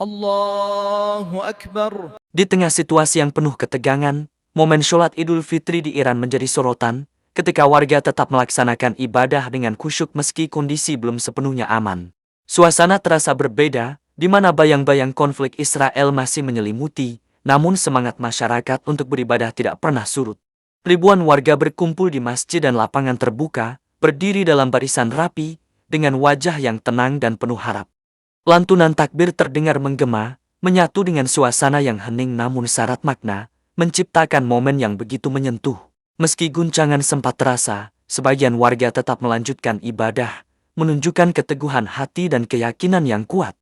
Allahu Akbar. Di tengah situasi yang penuh ketegangan, momen sholat Idul Fitri di Iran menjadi sorotan, ketika warga tetap melaksanakan ibadah dengan khusyuk meski kondisi belum sepenuhnya aman. Suasana terasa berbeda, di mana bayang-bayang konflik Israel masih menyelimuti, namun semangat masyarakat untuk beribadah tidak pernah surut. Ribuan warga berkumpul di masjid dan lapangan terbuka, berdiri dalam barisan rapi, dengan wajah yang tenang dan penuh harap. Lantunan takbir terdengar menggema, menyatu dengan suasana yang hening namun syarat makna, menciptakan momen yang begitu menyentuh. Meski guncangan sempat terasa, sebagian warga tetap melanjutkan ibadah, menunjukkan keteguhan hati dan keyakinan yang kuat.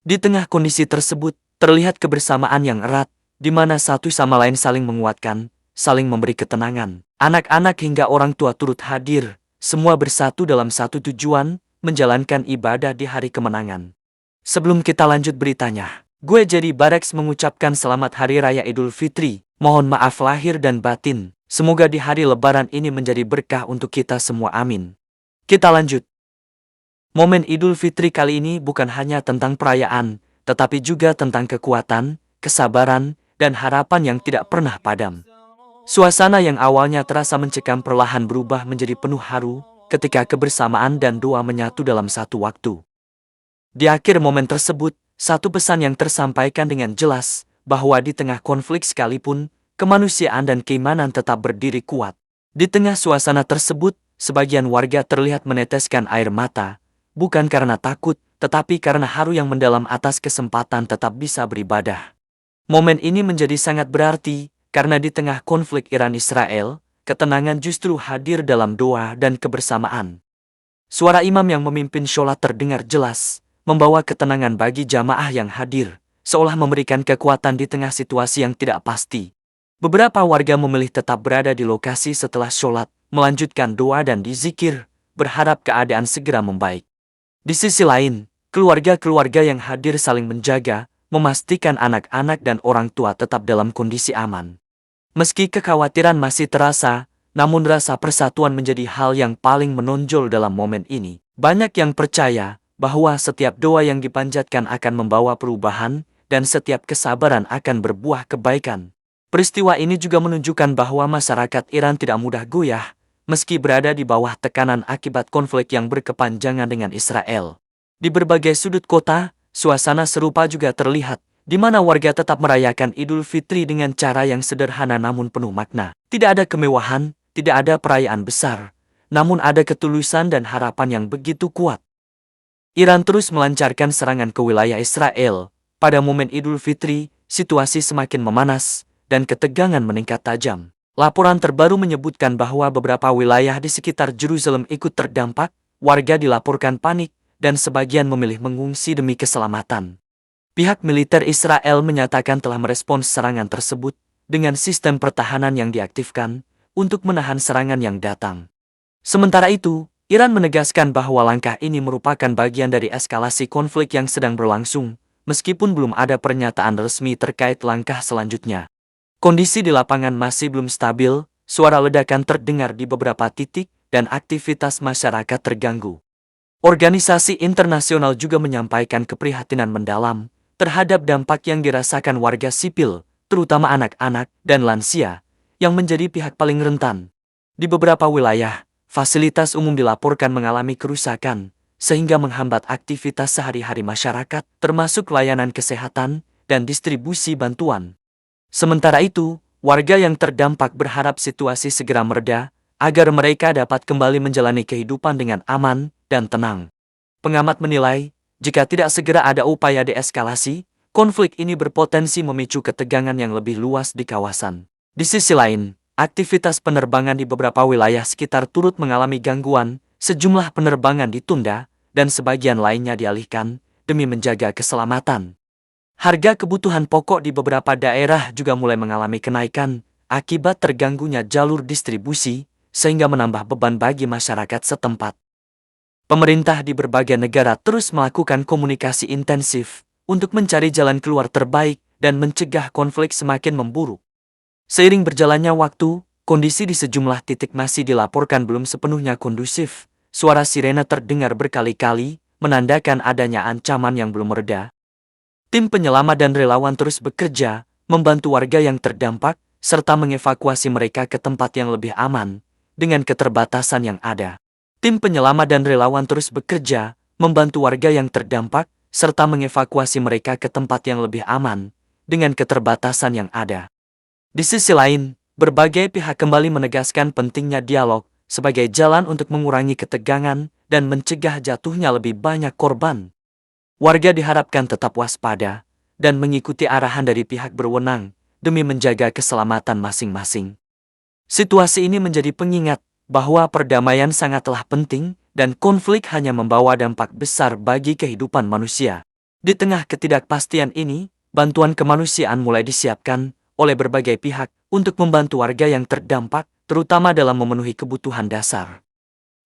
Di tengah kondisi tersebut, terlihat kebersamaan yang erat, di mana satu sama lain saling menguatkan, saling memberi ketenangan. Anak-anak hingga orang tua turut hadir, semua bersatu dalam satu tujuan, menjalankan ibadah di hari kemenangan. Sebelum kita lanjut beritanya, gue jadi Bareks mengucapkan selamat Hari Raya Idul Fitri. Mohon maaf lahir dan batin. Semoga di hari Lebaran ini menjadi berkah untuk kita semua, amin. Kita lanjut. Momen Idul Fitri kali ini bukan hanya tentang perayaan, tetapi juga tentang kekuatan, kesabaran, dan harapan yang tidak pernah padam. Suasana yang awalnya terasa mencekam perlahan berubah menjadi penuh haru, ketika kebersamaan dan doa menyatu dalam satu waktu. Di akhir momen tersebut, satu pesan yang tersampaikan dengan jelas, bahwa di tengah konflik sekalipun, kemanusiaan dan keimanan tetap berdiri kuat. Di tengah suasana tersebut, sebagian warga terlihat meneteskan air mata, bukan karena takut, tetapi karena haru yang mendalam atas kesempatan tetap bisa beribadah. Momen ini menjadi sangat berarti, karena di tengah konflik Iran-Israel, ketenangan justru hadir dalam doa dan kebersamaan. Suara imam yang memimpin sholat terdengar jelas, membawa ketenangan bagi jamaah yang hadir, seolah memberikan kekuatan di tengah situasi yang tidak pasti. Beberapa warga memilih tetap berada di lokasi setelah sholat, melanjutkan doa dan dizikir, berharap keadaan segera membaik. Di sisi lain, keluarga-keluarga yang hadir saling menjaga, memastikan anak-anak dan orang tua tetap dalam kondisi aman. Meski kekhawatiran masih terasa, namun rasa persatuan menjadi hal yang paling menonjol dalam momen ini. Banyak yang percaya bahwa setiap doa yang dipanjatkan akan membawa perubahan, dan setiap kesabaran akan berbuah kebaikan. Peristiwa ini juga menunjukkan bahwa masyarakat Iran tidak mudah goyah, meski berada di bawah tekanan akibat konflik yang berkepanjangan dengan Israel. Di berbagai sudut kota, suasana serupa juga terlihat, di mana warga tetap merayakan Idul Fitri dengan cara yang sederhana namun penuh makna. Tidak ada kemewahan, tidak ada perayaan besar, namun ada ketulusan dan harapan yang begitu kuat. Iran terus melancarkan serangan ke wilayah Israel. Pada momen Idul Fitri, situasi semakin memanas, dan ketegangan meningkat tajam. Laporan terbaru menyebutkan bahwa beberapa wilayah di sekitar Yerusalem ikut terdampak, warga dilaporkan panik, dan sebagian memilih mengungsi demi keselamatan. Pihak militer Israel menyatakan telah merespons serangan tersebut, dengan sistem pertahanan yang diaktifkan, untuk menahan serangan yang datang. Sementara itu, Iran menegaskan bahwa langkah ini merupakan bagian dari eskalasi konflik yang sedang berlangsung, meskipun belum ada pernyataan resmi terkait langkah selanjutnya. Kondisi di lapangan masih belum stabil, suara ledakan terdengar di beberapa titik, dan aktivitas masyarakat terganggu. Organisasi internasional juga menyampaikan keprihatinan mendalam terhadap dampak yang dirasakan warga sipil, terutama anak-anak dan lansia, yang menjadi pihak paling rentan. Di beberapa wilayah, fasilitas umum dilaporkan mengalami kerusakan, sehingga menghambat aktivitas sehari-hari masyarakat, termasuk layanan kesehatan dan distribusi bantuan. Sementara itu, warga yang terdampak berharap situasi segera mereda, agar mereka dapat kembali menjalani kehidupan dengan aman dan tenang. Pengamat menilai, jika tidak segera ada upaya deeskalasi, konflik ini berpotensi memicu ketegangan yang lebih luas di kawasan. Di sisi lain, aktivitas penerbangan di beberapa wilayah sekitar turut mengalami gangguan, sejumlah penerbangan ditunda, dan sebagian lainnya dialihkan, demi menjaga keselamatan. Harga kebutuhan pokok di beberapa daerah juga mulai mengalami kenaikan, akibat terganggunya jalur distribusi, sehingga menambah beban bagi masyarakat setempat. Pemerintah di berbagai negara terus melakukan komunikasi intensif, untuk mencari jalan keluar terbaik, dan mencegah konflik semakin memburuk. Seiring berjalannya waktu, kondisi di sejumlah titik masih dilaporkan belum sepenuhnya kondusif. Suara sirene terdengar berkali-kali, menandakan adanya ancaman yang belum mereda. Tim penyelamat dan relawan terus bekerja, membantu warga yang terdampak, serta mengevakuasi mereka ke tempat yang lebih aman, dengan keterbatasan yang ada. Tim penyelamat dan relawan terus bekerja, membantu warga yang terdampak, serta mengevakuasi mereka ke tempat yang lebih aman, dengan keterbatasan yang ada. Di sisi lain, berbagai pihak kembali menegaskan pentingnya dialog sebagai jalan untuk mengurangi ketegangan dan mencegah jatuhnya lebih banyak korban. Warga diharapkan tetap waspada dan mengikuti arahan dari pihak berwenang demi menjaga keselamatan masing-masing. Situasi ini menjadi pengingat bahwa perdamaian sangatlah penting dan konflik hanya membawa dampak besar bagi kehidupan manusia. Di tengah ketidakpastian ini, bantuan kemanusiaan mulai disiapkan oleh berbagai pihak untuk membantu warga yang terdampak, terutama dalam memenuhi kebutuhan dasar.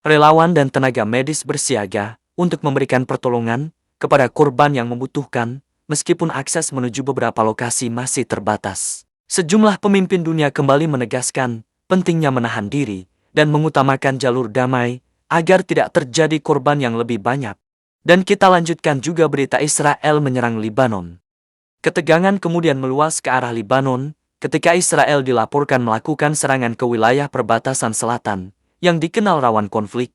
Relawan dan tenaga medis bersiaga untuk memberikan pertolongan kepada korban yang membutuhkan, meskipun akses menuju beberapa lokasi masih terbatas. Sejumlah pemimpin dunia kembali menegaskan pentingnya menahan diri dan mengutamakan jalur damai agar tidak terjadi korban yang lebih banyak. Dan kita lanjutkan juga berita Israel menyerang Libanon. Ketegangan kemudian meluas ke arah Libanon ketika Israel dilaporkan melakukan serangan ke wilayah perbatasan selatan yang dikenal rawan konflik.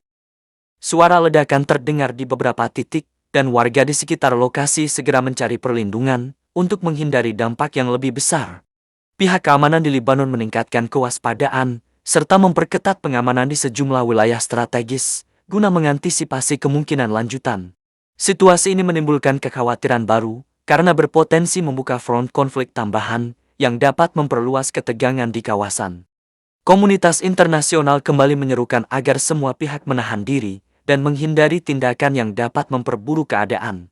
Suara ledakan terdengar di beberapa titik, dan warga di sekitar lokasi segera mencari perlindungan untuk menghindari dampak yang lebih besar. Pihak keamanan di Libanon meningkatkan kewaspadaan serta memperketat pengamanan di sejumlah wilayah strategis guna mengantisipasi kemungkinan lanjutan. Situasi ini menimbulkan kekhawatiran baru karena berpotensi membuka front konflik tambahan yang dapat memperluas ketegangan di kawasan. Komunitas internasional kembali menyerukan agar semua pihak menahan diri dan menghindari tindakan yang dapat memperburuk keadaan.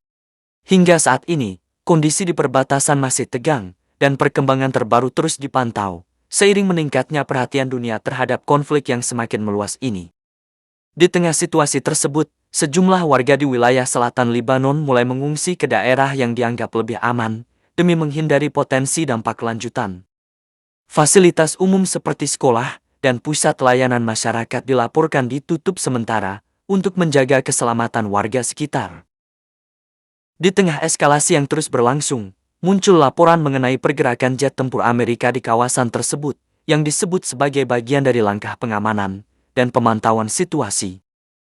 Hingga saat ini, kondisi di perbatasan masih tegang, dan perkembangan terbaru terus dipantau, seiring meningkatnya perhatian dunia terhadap konflik yang semakin meluas ini. Di tengah situasi tersebut, sejumlah warga di wilayah selatan Libanon mulai mengungsi ke daerah yang dianggap lebih aman, demi menghindari potensi dampak lanjutan. Fasilitas umum seperti sekolah dan pusat layanan masyarakat dilaporkan ditutup sementara, untuk menjaga keselamatan warga sekitar. Di tengah eskalasi yang terus berlangsung, muncul laporan mengenai pergerakan jet tempur Amerika di kawasan tersebut, yang disebut sebagai bagian dari langkah pengamanan dan pemantauan situasi.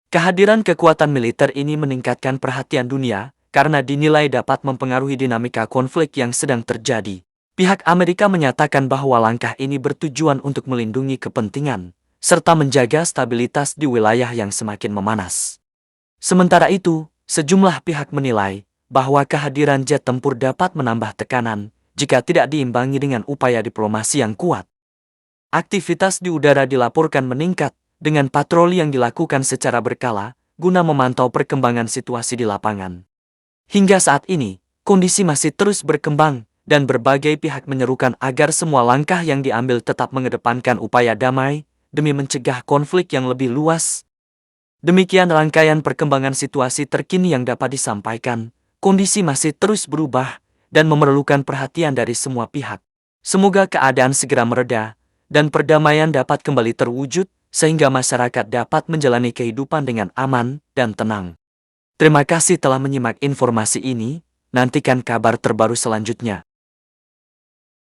Kehadiran kekuatan militer ini meningkatkan perhatian dunia, karena dinilai dapat mempengaruhi dinamika konflik yang sedang terjadi. Pihak Amerika menyatakan bahwa langkah ini bertujuan untuk melindungi kepentingan serta menjaga stabilitas di wilayah yang semakin memanas. Sementara itu, sejumlah pihak menilai bahwa kehadiran jet tempur dapat menambah tekanan jika tidak diimbangi dengan upaya diplomasi yang kuat. Aktivitas di udara dilaporkan meningkat dengan patroli yang dilakukan secara berkala guna memantau perkembangan situasi di lapangan. Hingga saat ini, kondisi masih terus berkembang dan berbagai pihak menyerukan agar semua langkah yang diambil tetap mengedepankan upaya damai demi mencegah konflik yang lebih luas. Demikian rangkaian perkembangan situasi terkini yang dapat disampaikan. Kondisi masih terus berubah dan memerlukan perhatian dari semua pihak. Semoga keadaan segera mereda dan perdamaian dapat kembali terwujud sehingga masyarakat dapat menjalani kehidupan dengan aman dan tenang. Terima kasih telah menyimak informasi ini. Nantikan kabar terbaru selanjutnya.